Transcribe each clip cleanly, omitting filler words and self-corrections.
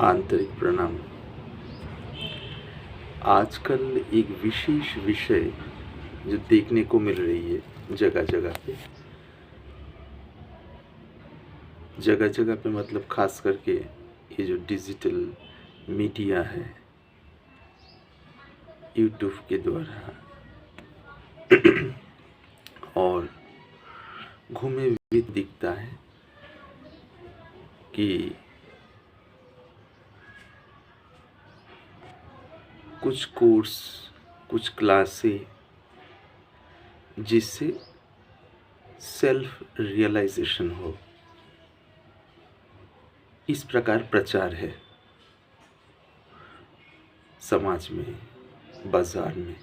आंतरिक प्रणाम। आजकल एक विशेष विषय जो देखने को मिल रही है जगह जगह पे मतलब खास करके ये जो डिजिटल मीडिया है, यूट्यूब के द्वारा और घूमे हुए दिखता है कि कुछ कोर्स, कुछ क्लासें जिससे सेल्फ रियलाइजेशन हो, इस प्रकार प्रचार है समाज में, बाजार में।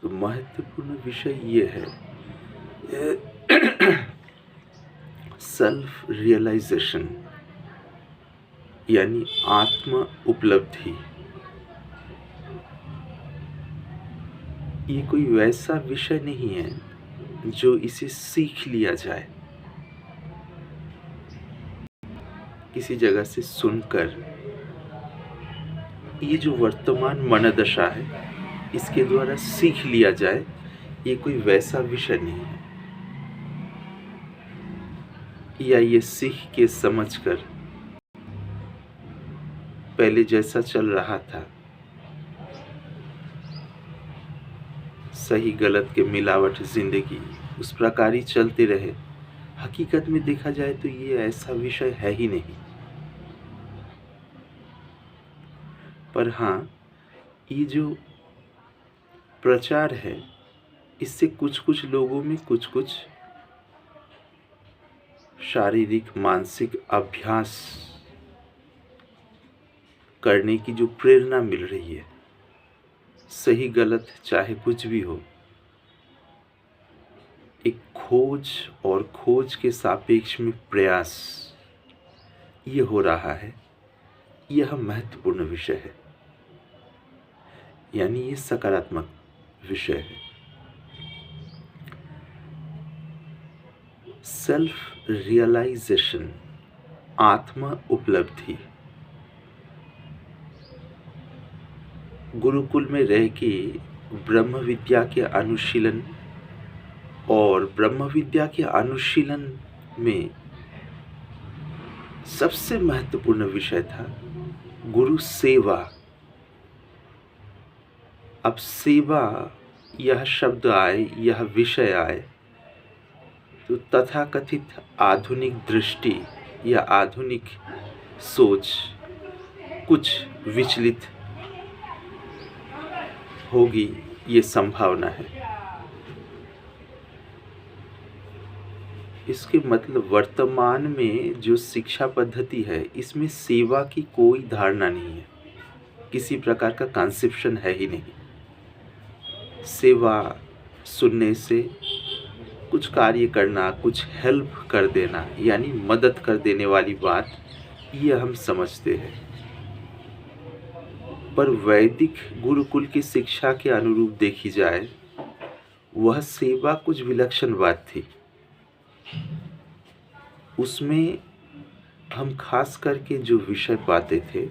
तो महत्वपूर्ण विषय ये है सेल्फ रियलाइजेशन यानी आत्म उपलब्धि। ये कोई वैसा विषय नहीं है जो इसे सीख लिया जाए, किसी जगह से सुनकर। ये जो वर्तमान मनोदशा है इसके द्वारा सीख लिया जाए, ये कोई वैसा विषय नहीं है। या ये सीख के समझकर पहले जैसा चल रहा था, सही गलत के मिलावट जिंदगी, उस प्रकार ही चलते रहे। हकीकत में देखा जाए तो ये ऐसा विषय है ही नहीं। पर हाँ, ये जो प्रचार है इससे कुछ लोगों में कुछ शारीरिक मानसिक अभ्यास करने की जो प्रेरणा मिल रही है, सही गलत चाहे कुछ भी हो, एक खोज और खोज के सापेक्ष में प्रयास ये हो रहा है। यह महत्वपूर्ण विषय है, यानी ये सकारात्मक विषय है। सेल्फ रियलाइजेशन, आत्म उपलब्धि। गुरुकुल में रह के ब्रह्म विद्या के अनुशीलन और ब्रह्म विद्या के अनुशीलन में सबसे महत्वपूर्ण विषय था गुरु सेवा। अब सेवा यह शब्द आए, यह विषय आए तो तथाकथित आधुनिक दृष्टि या आधुनिक सोच कुछ विचलित होगी, ये संभावना है। इसके मतलब वर्तमान में जो शिक्षा पद्धति है इसमें सेवा की कोई धारणा नहीं है, किसी प्रकार का कंसेप्शन है ही नहीं। सेवा सुनने से कुछ कार्य करना, कुछ हेल्प कर देना यानी मदद कर देने वाली बात, ये हम समझते हैं। पर वैदिक गुरुकुल की शिक्षा के अनुरूप देखी जाए, वह सेवा कुछ विलक्षण बात थी। उसमें हम खास करके जो विषय पाते थे,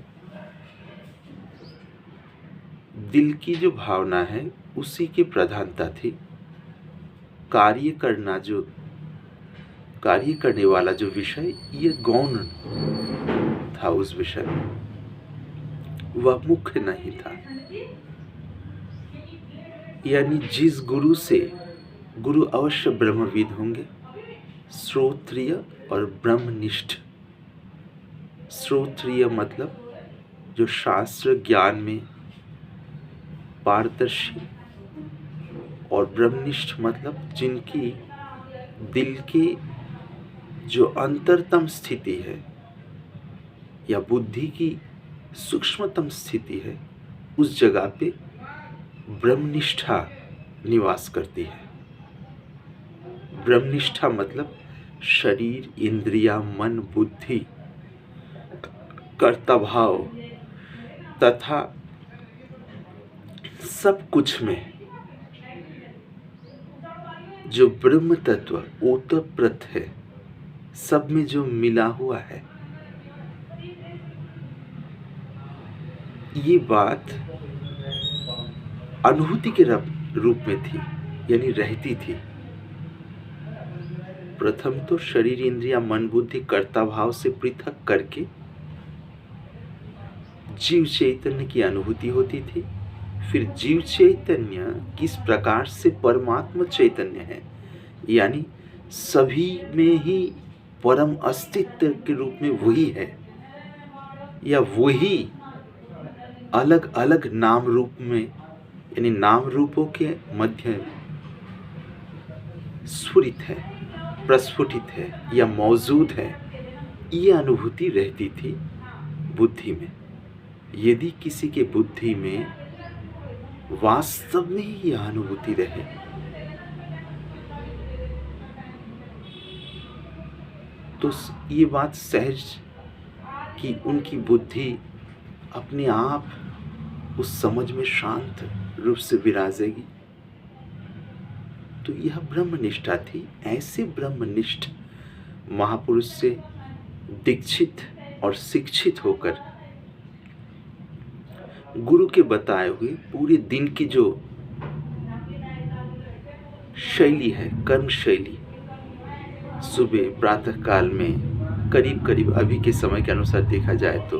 दिल की जो भावना है उसी की प्रधानता थी। कार्य करने वाला जो विषय, ये गौण था। उस विषय में वह मुख्य नहीं था। यानी जिस गुरु से, गुरु अवश्य ब्रह्मविद होंगे, श्रोत्रिय और ब्रह्मनिष्ठ। श्रोत्रिय मतलब जो शास्त्र ज्ञान में पारदर्शी, और ब्रह्मनिष्ठ मतलब जिनकी दिल की जो अंतरतम स्थिति है या बुद्धि की सूक्ष्मतम स्थिति है, उस जगह पे ब्रह्मनिष्ठा निवास करती है। ब्रह्मनिष्ठा मतलब शरीर, इंद्रिया, मन, बुद्धि, कर्ता भाव तथा सब कुछ में जो ब्रह्म तत्व ओतप्रोत है, सब में जो मिला हुआ है, ये बात अनुभूति के रूप में थी, यानी रहती थी। प्रथम तो शरीर, इंद्रिया, मन, बुद्धि, कर्ता भाव से पृथक करके जीव चैतन्य की अनुभूति होती थी। फिर जीव चैतन्य किस प्रकार से परमात्मा चैतन्य है, यानी सभी में ही परम अस्तित्व के रूप में वही है, या वही अलग अलग नाम रूप में, यानी नाम रूपों के मध्य स्फुरित है, प्रस्फुटित है या मौजूद है, ये अनुभूति रहती थी बुद्धि में। यदि किसी के बुद्धि में वास्तव में ही यह अनुभूति रहे, तो ये बात सहज कि उनकी बुद्धि अपने आप उस समझ में शांत रूप से विराजेगी। तो यह ब्रह्मनिष्ठा थी। ऐसे ब्रह्मनिष्ठ महापुरुष से दीक्षित और शिक्षित होकर गुरु के बताए हुए पूरे दिन की जो शैली है, कर्म शैली, सुबह प्रातः काल में करीब करीब अभी के समय के अनुसार देखा जाए तो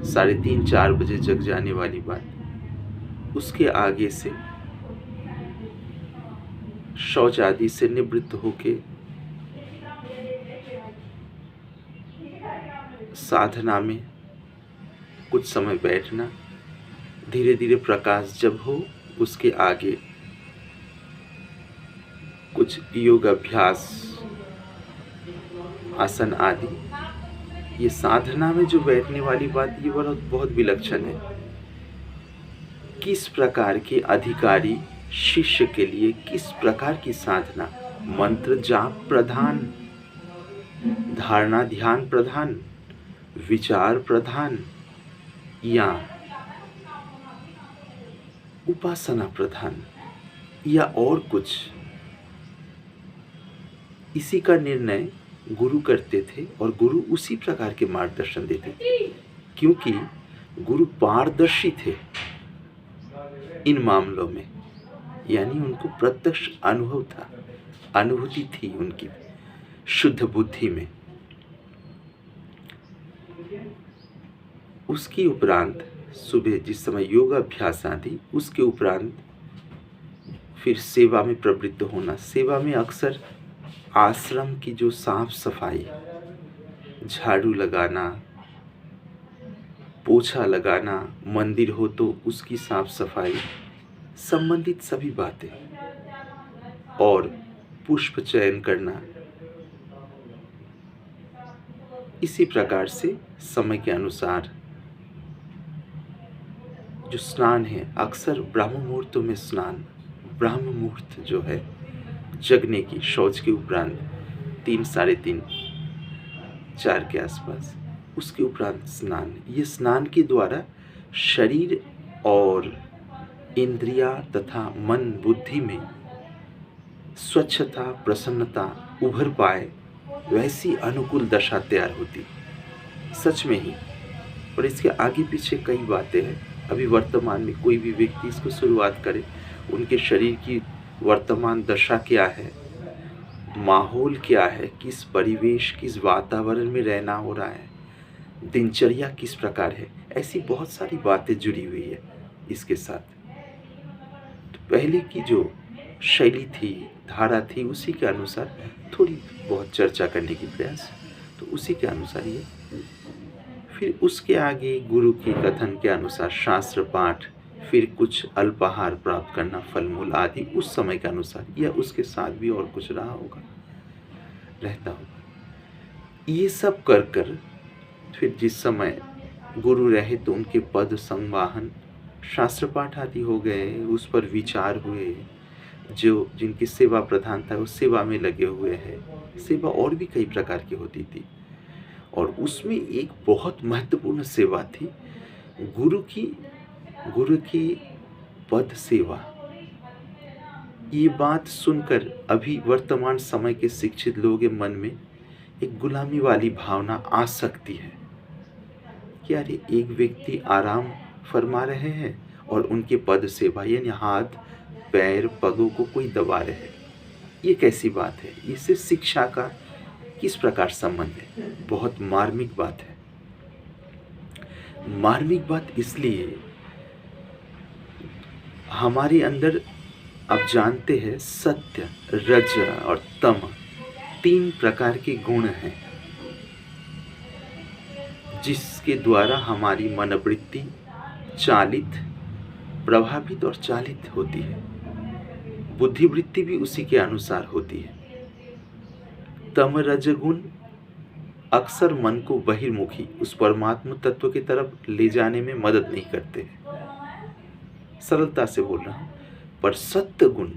3:30-4 बजे जग जाने वाली बात, उसके आगे से शौच आदि से निवृत्त होके साधना में कुछ समय बैठना, धीरे धीरे प्रकाश जब हो उसके आगे कुछ योग अभ्यास, आसन आदि। ये साधना में जो बैठने वाली बात, ये बहुत विलक्षण है। किस प्रकार के अधिकारी शिष्य के लिए किस प्रकार की साधना, मंत्र जाप प्रधान, धारणा ध्यान प्रधान, विचार प्रधान या उपासना प्रधान या और कुछ, इसी का निर्णय गुरु करते थे और गुरु उसी प्रकार के मार्गदर्शन देते थे, क्योंकि गुरु पारदर्शी थे इन मामलों में, यानी उनको प्रत्यक्ष अनुभव था, अनुभूति थी उनकी शुद्ध बुद्धि में। उसके उपरांत सुबह जिस समय योगाभ्यास आदि, उसके उपरांत फिर सेवा में प्रवृत्त होना। सेवा में अक्सर आश्रम की जो साफ सफाई, झाड़ू लगाना, पोछा लगाना, मंदिर हो तो उसकी साफ सफाई संबंधित सभी बातें, और पुष्प चयन करना, इसी प्रकार से समय के अनुसार जो स्नान है, अक्सर ब्रह्म मुहूर्तों में स्नान, ब्रह्म मुहूर्त जो है जगने की, शौच के उपरांत 3, 3:30, 4 के आसपास, उसके उपरांत स्नान। ये स्नान के द्वारा शरीर और इंद्रिया तथा मन बुद्धि में स्वच्छता, प्रसन्नता उभर पाए, वैसी अनुकूल दशा तैयार होती, सच में ही। और इसके आगे पीछे कई बातें हैं। अभी वर्तमान में कोई भी व्यक्ति इसको शुरुआत करे, उनके शरीर की वर्तमान दशा क्या है, माहौल क्या है, किस परिवेश, किस वातावरण में रहना हो रहा है, दिनचर्या किस प्रकार है, ऐसी बहुत सारी बातें जुड़ी हुई है इसके साथ। तो पहले की जो शैली थी, धारा थी, उसी के अनुसार थोड़ी बहुत चर्चा करने की प्रयास, तो उसी के अनुसार ये। फिर उसके आगे गुरु के कथन के अनुसार शास्त्र पाठ, फिर कुछ अल्पाहार प्राप्त करना, फल मूल आदि उस समय के अनुसार, या उसके साथ भी और कुछ रहा होगा, रहता होगा। ये सब कर कर फिर जिस समय गुरु रहे तो उनके पद संवाहन, शास्त्र पाठ आदि हो गए, उस पर विचार हुए, जो जिनकी सेवा प्रधान था वो सेवा में लगे हुए हैं। सेवा और भी कई प्रकार की होती थी, और उसमें एक बहुत महत्वपूर्ण सेवा थी गुरु की पद सेवा। ये बात सुनकर अभी वर्तमान समय के शिक्षित लोगों के मन में एक गुलामी वाली भावना आ सकती है, कि अरे एक व्यक्ति आराम फरमा रहे हैं और उनके पद सेवा यानी हाथ पैर पगों को कोई दबा रहे हैं, ये कैसी बात है? इससे शिक्षा का किस प्रकार संबंध है? बहुत मार्मिक बात है। मार्मिक बात इसलिए हमारे अंदर, आप जानते हैं, सत्य, रज और तम 3 प्रकार के गुण हैं जिसके द्वारा हमारी मनोवृत्ति चालित, प्रभावित और चालित होती है। बुद्धिवृत्ति भी उसी के अनुसार होती है। तम रजगुण अक्सर मन को बहिर्मुखी उस परमात्म तत्व की तरफ ले जाने में मदद नहीं करते हैं। सरलता से बोल रहा हूं। पर सत्य गुण,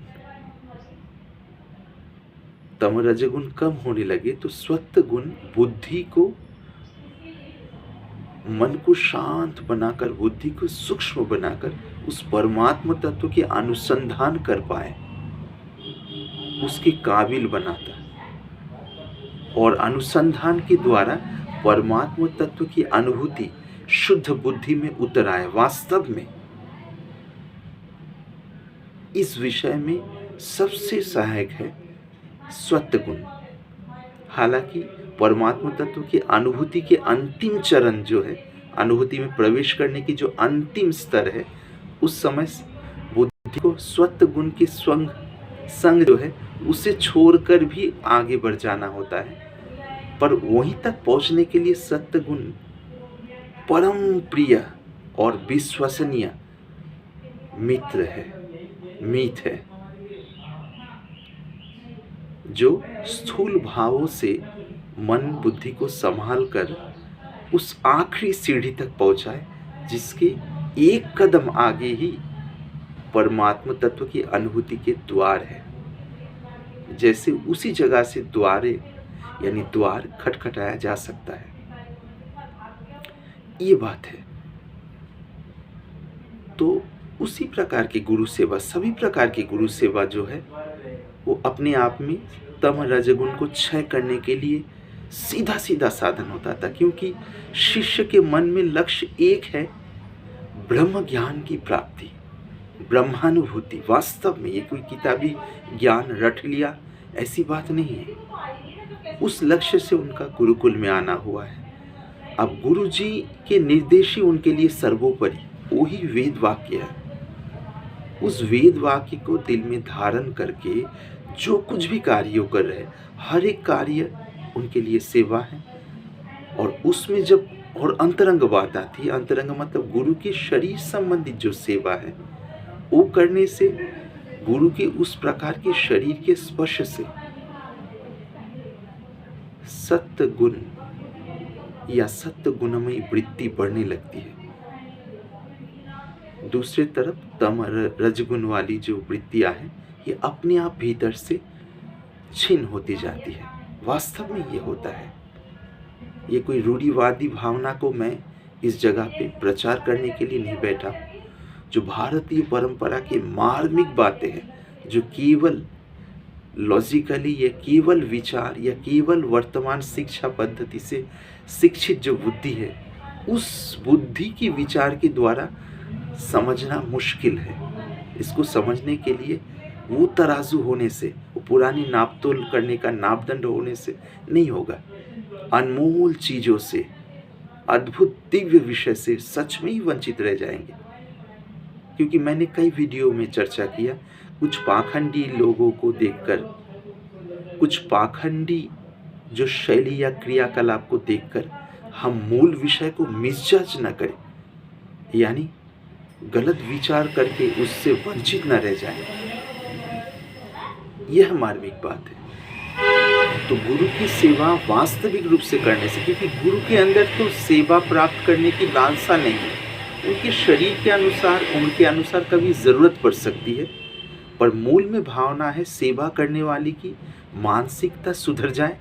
तम रजगुण कम होने लगे तो सत्य गुण बुद्धि को, मन को शांत बनाकर, बुद्धि को सूक्ष्म बनाकर उस परमात्म तत्व के अनुसंधान कर पाए, उसके काबिल बनाता है। और अनुसंधान के द्वारा परमात्म तत्व की अनुभूति शुद्ध बुद्धि में उतर आए। वास्तव में इस विषय में सबसे सहायक है सत्य गुण। हालांकि परमात्म तत्व की अनुभूति के अंतिम चरण जो है, अनुभूति में प्रवेश करने की जो अंतिम स्तर है, उस समय बुद्धि को सत्य गुण के संग जो है उसे छोड़कर भी आगे बढ़ जाना होता है। पर वहीं तक पहुंचने के लिए सत्य गुण परम प्रिय और विश्वसनीय मित्र है, मीत है, जो स्थूल भावों से मन बुद्धि को संभाल कर उस आखिरी सीढ़ी तक पहुंचाए जिसके एक कदम आगे ही परमात्म तत्व की अनुभूति के द्वार है। जैसे उसी जगह से द्वार खटखटाया जा सकता है। ये बात है। तो उसी प्रकार की गुरु सेवा, सभी प्रकार की गुरु सेवा जो है वो अपने आप में तम रजगुण को क्षय करने के लिए सीधा सीधा साधन होता था। क्योंकि शिष्य के मन में लक्ष्य एक है, ब्रह्म ज्ञान की प्राप्ति, ब्रह्मानुभूति। वास्तव में ये कोई किताबी ज्ञान रट लिया ऐसी बात नहीं है। उस लक्ष्य से उनका गुरुकुल में आना हुआ है। अब गुरु जी के निर्देश ही उनके लिए सर्वोपरि, वही वेद वाक्य है। उस वेद वाक्य को दिल में धारण करके जो कुछ भी कार्य कर रहे, हर एक कार्य उनके लिए सेवा है। और उसमें जब और अंतरंग बात आती है, अंतरंग मतलब गुरु के शरीर संबंधित जो सेवा है, वो करने से गुरु के उस प्रकार के शरीर के स्पर्श से सत्य गुण या सत्य गुणमयी वृत्ति बढ़ने लगती है। दूसरी तरफ तम रजगुण वाली जो वृत्तियां हैं, ये अपने आप भीतर से छिन्न होती जाती है। वास्तव में ये होता है। ये कोई रूढ़िवादी भावना को मैं इस जगह पे प्रचार करने के लिए नहीं बैठा। जो भारतीय परंपरा की मार्मिक बातें हैं, जो केवल लॉजिकली या केवल विचार या केवल वर्तमान शिक्षा पद्धति से शिक्षित जो बुद्धि है, उस बुद्धि की विचार के द्वारा समझना मुश्किल है। इसको समझने के लिए वो तराजू होने से, वो पुरानी नापतोल करने का नापदंड होने से नहीं होगा। अनमोल चीज़ों से, अद्भुत दिव्य विषय से सच में ही वंचित रह जाएंगे। क्योंकि मैंने कई वीडियो में चर्चा किया, कुछ पाखंडी लोगों को देखकर, कुछ पाखंडी जो शैली या क्रियाकलाप को देखकर हम मूल विषय को मिसजज न करें, यानी गलत विचार करके उससे वंचित न रह जाएं। यह मार्मिक बात है। तो गुरु की सेवा वास्तविक रूप से करने से, क्योंकि गुरु के अंदर तो सेवा प्राप्त करने की लालसा नहीं है। उनके शरीर के अनुसार, उनके अनुसार कभी ज़रूरत पड़ सकती है, पर मूल में भावना है सेवा करने वाले की मानसिकता सुधर जाए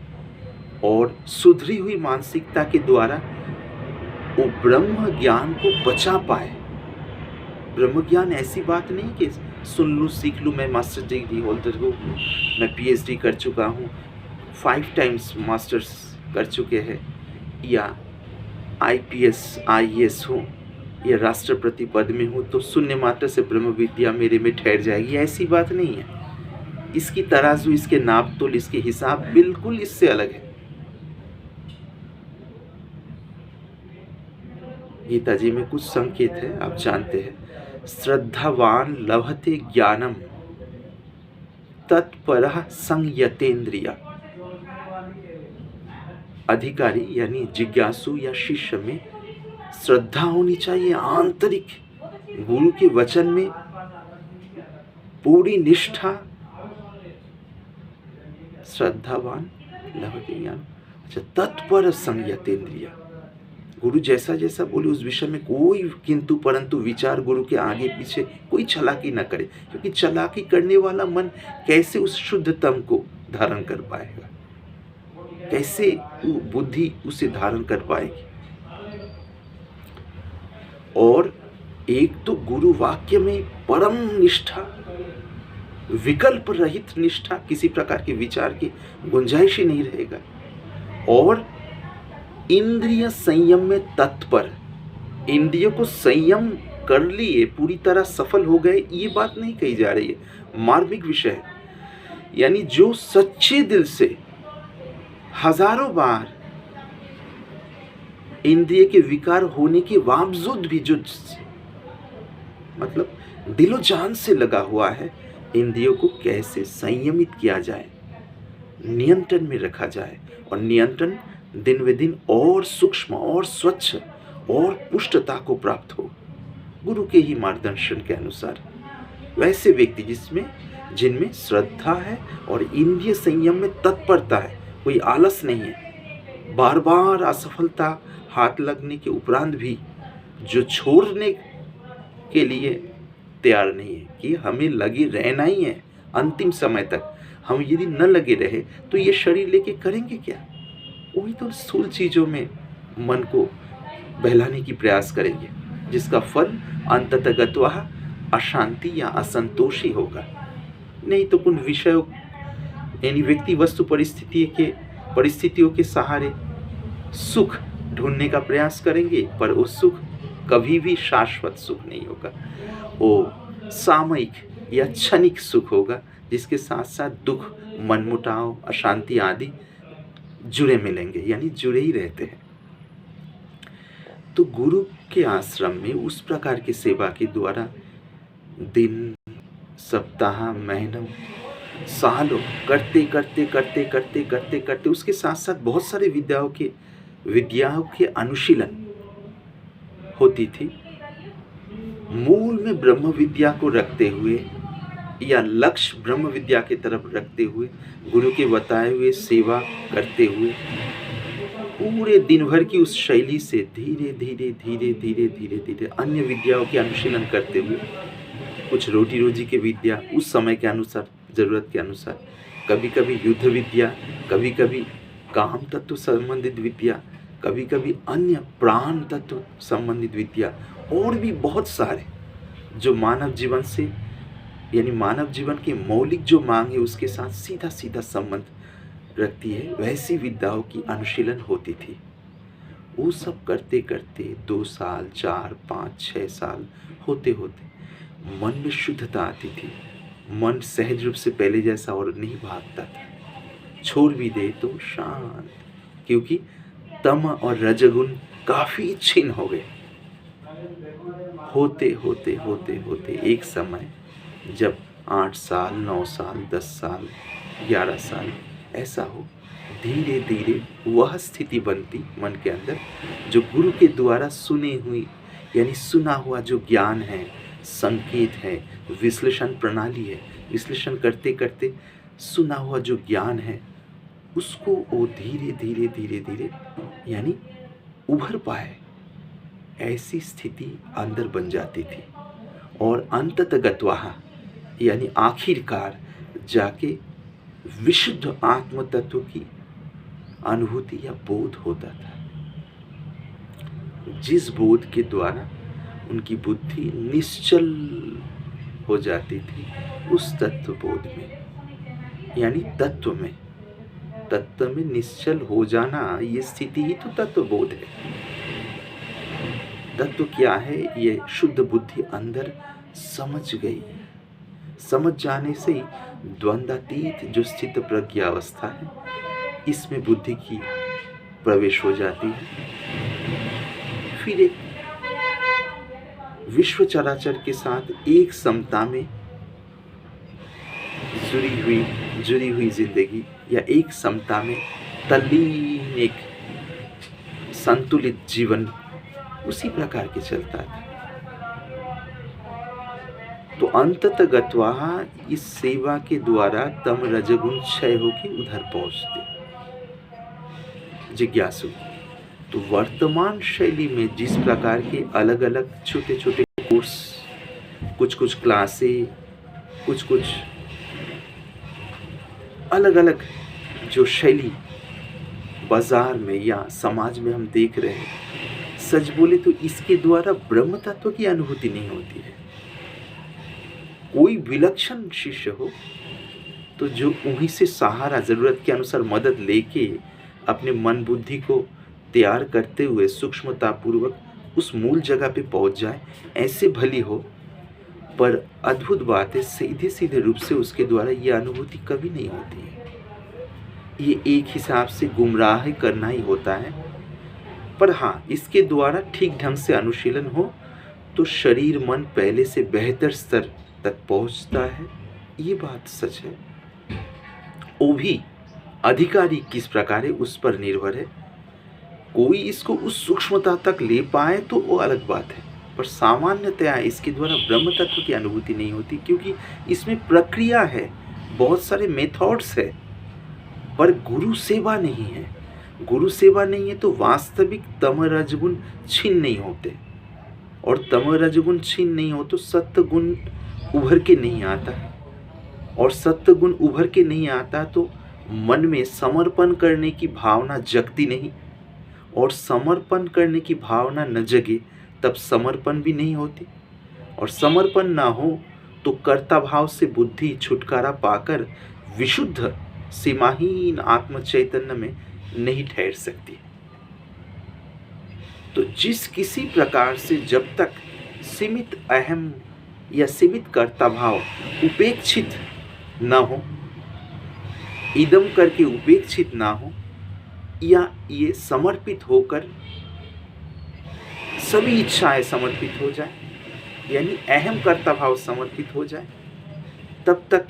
और सुधरी हुई मानसिकता के द्वारा वो ब्रह्म ज्ञान को बचा पाए। ब्रह्म ज्ञान ऐसी बात नहीं कि सुन लूँ, सीख लूँ, मैं मास्टर डिग्री होल्डर हूँ, मैं PhD कर चुका हूँ, 5 टाइम्स मास्टर्स कर चुके हैं, या आईपीएस आईएएस हो या राष्ट्रपति पद में हो तो शून्य मात्र से ब्रह्म विद्या मेरे में ठहर जाएगी, ऐसी बात नहीं है। इसकी तराजू, इसके नापतोल, इसके हिसाब बिल्कुल इससे अलग है। गीता जी में कुछ संकेत है, आप जानते हैं, श्रद्धावान लभते ज्ञानम तत्परः संयतेन्द्रिया। अधिकारी यानी जिज्ञासु या शिष्य में श्रद्धा होनी चाहिए, आंतरिक, गुरु के वचन में पूरी निष्ठा। श्रद्धावान लभते ज्ञान, अच्छा, तत्पर संयतेन्द्रिया। गुरु जैसा जैसा बोले उस विषय में कोई किंतु परंतु विचार गुरु के आगे पीछे कोई चालाकी न करे, क्योंकि चालाकी करने वाला मन कैसे उस शुद्धतम को धारण कर पाएगा, कैसे वो बुद्धि उसे धारण कर पाएगी। और एक तो गुरु वाक्य में परम निष्ठा, विकल्प रहित निष्ठा, किसी प्रकार के विचार की गुंजाइश ही नहीं रहेगा। और इंद्रिय संयम में तत्पर, इंद्रियों को संयम कर लिए, पूरी तरह सफल हो गए, ये बात नहीं कही जा रही है, मार्मिक विषय है। यानी जो सच्चे दिल से हजारों बार इंद्रिय के विकार होने के बावजूद भी जो मतलब दिलो जान से लगा हुआ है, इंद्रियों को कैसे संयमित किया जाए, नियंत्रण में रखा जाए, और नियंत्रण दिन व दिन और सूक्ष्म और स्वच्छ और पुष्टता को प्राप्त हो गुरु के ही मार्गदर्शन के अनुसार। वैसे व्यक्ति जिनमें श्रद्धा है और इंद्रिय संयम में तत्परता है, कोई आलस नहीं है, बार बार असफलता हाथ लगने के उपरांत भी जो छोड़ने के लिए तैयार नहीं है कि हमें लगे रहना ही है अंतिम समय तक। हम यदि न लगे रहे तो ये शरीर लेके करेंगे क्या? वही तो स्थूल चीज़ों में मन को बहलाने की प्रयास करेंगे, जिसका फल अंततः गत्वा अशांति या असंतोष ही होगा। नहीं तो उन विषयों यानी व्यक्ति वस्तु परिस्थितियों के सहारे सुख ढूंढने का प्रयास करेंगे, पर वो सुख कभी भी शाश्वत सुख नहीं होगा। वो सामयिक या क्षणिक सुख होगा, जिसके साथ साथ दुख, मनमुटाव, अशांति आदि जुड़े मिलेंगे, यानी जुड़े ही रहते हैं। तो गुरु के आश्रम में उस प्रकार की सेवा के द्वारा दिन, सप्ताह, महीनों, सालों करते करते उसके साथ साथ बहुत सारे विद्याओं के अनुशीलन होती थी। मूल में ब्रह्म विद्या को रखते हुए या लक्ष्य ब्रह्म विद्या की तरफ रखते हुए, गुरु के बताए हुए सेवा करते हुए, पूरे दिन भर की उस शैली से धीरे धीरे अन्य विद्याओं के अनुशीलन करते हुए, कुछ रोटी रोजी के विद्या उस समय के अनुसार, जरूरत के अनुसार, कभी कभी युद्ध विद्या, कभी कभी काम तत्व संबंधित विद्या, कभी कभी अन्य प्राण तत्व संबंधित विद्या, और भी बहुत सारे जो मानव जीवन से यानी मानव जीवन की मौलिक जो मांग है उसके साथ सीधा सीधा संबंध रखती है, वैसी विद्याओं की अनुशीलन होती थी। वो सब करते करते 2 साल, 4, 5, 6 साल होते होते मन में शुद्धता आती थी। मन सहज रूप से पहले जैसा और नहीं भागता था, छोड़ भी दे तो शांत, क्योंकि तम और रजगुण काफ़ी क्षीण हो गए। होते होते एक समय जब 8 साल, 9 साल, 10 साल, 11 साल ऐसा हो, धीरे धीरे वह स्थिति बनती मन के अंदर जो गुरु के द्वारा सुना हुआ जो ज्ञान है, संकेत है, विश्लेषण प्रणाली है, विश्लेषण करते करते सुना हुआ जो ज्ञान है उसको वो धीरे धीरे यानी उभर पाए, ऐसी स्थिति अंदर बन जाती थी। और अंततः गत्वा यानी आखिरकार जाके विशुद्ध आत्म तत्व की अनुभूति या बोध होता था, जिस बोध के द्वारा उनकी बुद्धि निश्चल हो जाती थी। उस तत्व बोध में यानी तत्व में निश्चल हो जाना, ये स्थिति ही तो तत्व बोध है। तत्व क्या है ये शुद्ध बुद्धि अंदर समझ गई। समझ जाने से ही द्वंद्वातीत जो स्थित प्रज्ञा अवस्था है इसमें बुद्धि की प्रवेश हो जाती है। फिर एक विश्व चराचर के साथ एक समता में जुड़ी हुई जिंदगी या एक समता में तल्लीन एक संतुलित जीवन उसी प्रकार के चलता था। तो अंततः गत्वा इस सेवा के द्वारा तम रजगुण क्षय होकर उधर पहुंचते जिज्ञासु। तो वर्तमान शैली में जिस प्रकार के अलग अलग छोटे छोटे कोर्स, कुछ क्लासें, कुछ अलग अलग जो शैली बाजार में या समाज में हम देख रहे हैं, सच बोले तो इसके द्वारा ब्रह्म तत्व की अनुभूति नहीं होती है। कोई विलक्षण शिष्य हो तो जो उन्हीं से सहारा जरूरत के अनुसार मदद लेके अपने मन बुद्धि को तैयार करते हुए सूक्ष्मता पूर्वक उस मूल जगह पे पहुंच जाए, ऐसे भली हो। पर अद्भुत बात है, सीधे सीधे रूप से उसके द्वारा ये अनुभूति कभी नहीं होती है। ये एक हिसाब से गुमराह करना ही होता है। पर हाँ, इसके द्वारा ठीक ढंग से अनुशीलन हो तो शरीर मन पहले से बेहतर स्तर तक पहुंचता है, ये बात सच है। वो भी अधिकारी किस प्रकार है उस पर निर्भर है। कोई इसको उस सूक्ष्मता तक ले पाए तो वो अलग बात है, पर सामान्यतया इसके द्वारा ब्रह्म तत्व की अनुभूति नहीं होती, क्योंकि इसमें प्रक्रिया है, बहुत सारे मेथड्स है, पर गुरु सेवा नहीं है। गुरु सेवा नहीं है तो वास्तविक तम रजगुण छीन नहीं होते, और तम रजगुण छीन नहीं हो तो सत्य गुण उभर के नहीं आता, और सत्य गुण उभर के नहीं आता तो मन में समर्पण करने की भावना जगती नहीं, और समर्पण करने की भावना न जगे तब समर्पण भी नहीं होती, और समर्पण ना हो तो कर्ता भाव से बुद्धि छुटकारा पाकर विशुद्ध सीमाहीन आत्म चैतन्य में नहीं ठहर सकती। तो जिस किसी प्रकार से जब तक सीमित अहम या सीमित कर्ता भाव उपेक्षित न हो, इदम करके उपेक्षित ना हो, या ये समर्पित होकर सभी इच्छाएं समर्पित हो जाए, यानी अहम कर्ता भाव समर्पित हो जाए, तब तक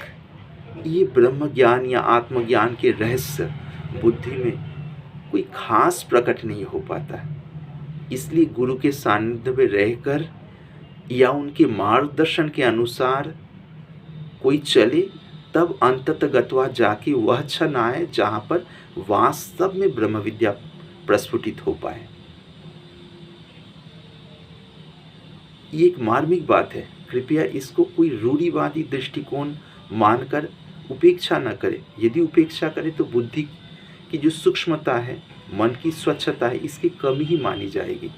ये ब्रह्म ज्ञान या आत्मज्ञान के रहस्य बुद्धि में कोई खास प्रकट नहीं हो पाता। इसलिए गुरु के सानिध्य में रहकर या उनके मार्गदर्शन के अनुसार कोई चले, तब अंततः गत्वा जाके वह क्षण आए जहाँ पर वास्तव में ब्रह्म विद्या प्रस्फुटित हो पाए। ये एक मार्मिक बात है, कृपया इसको कोई रूढ़िवादी दृष्टिकोण मानकर उपेक्षा न करे। यदि उपेक्षा करे तो बुद्धि की जो सूक्ष्मता है, मन की स्वच्छता है, इसकी कमी ही मानी जाएगी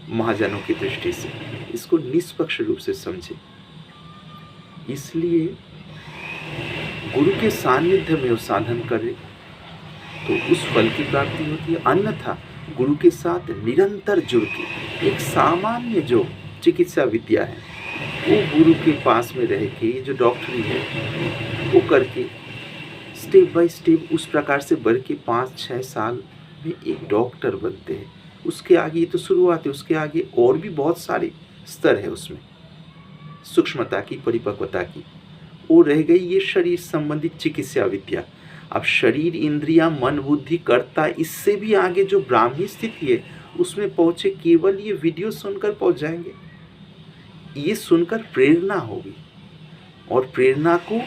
महाजनों की दृष्टि से। इसको निष्पक्ष रूप से समझे। इसलिए गुरु के सानिध्य में वो साधन करे तो उस फल की प्राप्ति होती है। अन्यथा गुरु के साथ निरंतर जुड़ के एक सामान्य जो चिकित्सा विद्या है वो गुरु के पास में रह के, जो डॉक्टरी है वो करके स्टेप बाय स्टेप उस प्रकार से बढ़ के 5-6 साल में एक डॉक्टर बनते हैं। उसके आगे ये तो शुरुआत है, उसके आगे और भी बहुत सारे स्तर है उसमें सूक्ष्मता की, परिपक्वता की। वो रह गई ये शरीर संबंधित चिकित्सा विद्या। अब शरीर, इंद्रिया, मन, बुद्धि, कर्ता, इससे भी आगे जो ब्राह्मी स्थिति है उसमें पहुँचे केवल ये वीडियो सुनकर पहुँच जाएंगे। ये सुनकर प्रेरणा होगी, और प्रेरणा को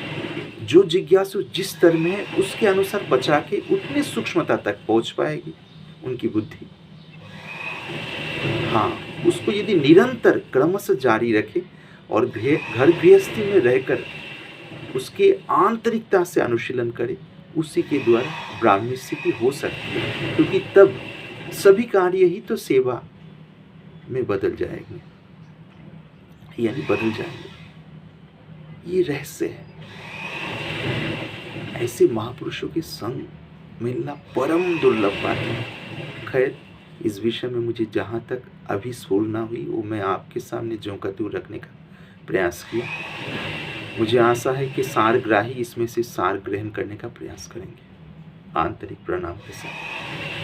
जो जिज्ञासु जिस स्तर में है उसके अनुसार बचा के उतने सूक्ष्मता तक पहुँच पाएगी उनकी बुद्धि। हाँ, उसको यदि निरंतर क्रमशः जारी रखे और घर गृहस्थी में रहकर उसके आंतरिकता से अनुशीलन करे, उसी के द्वारा ब्राह्मी स्थिति हो सकती है, क्योंकि तब सभी कार्य ही तो सेवा में बदल जाएंगे, यानी बदल जाएंगे। ये रहस्य है। ऐसे महापुरुषों के संग मिलना परम दुर्लभ बात है। खैर, इस विषय में मुझे जहाँ तक अभी सूल ना हुई वो मैं आपके सामने ज्यों का त्यों रखने का प्रयास किया। मुझे आशा है कि सारग्राही इसमें से सार ग्रहण करने का प्रयास करेंगे। आंतरिक प्रणाम के साथ।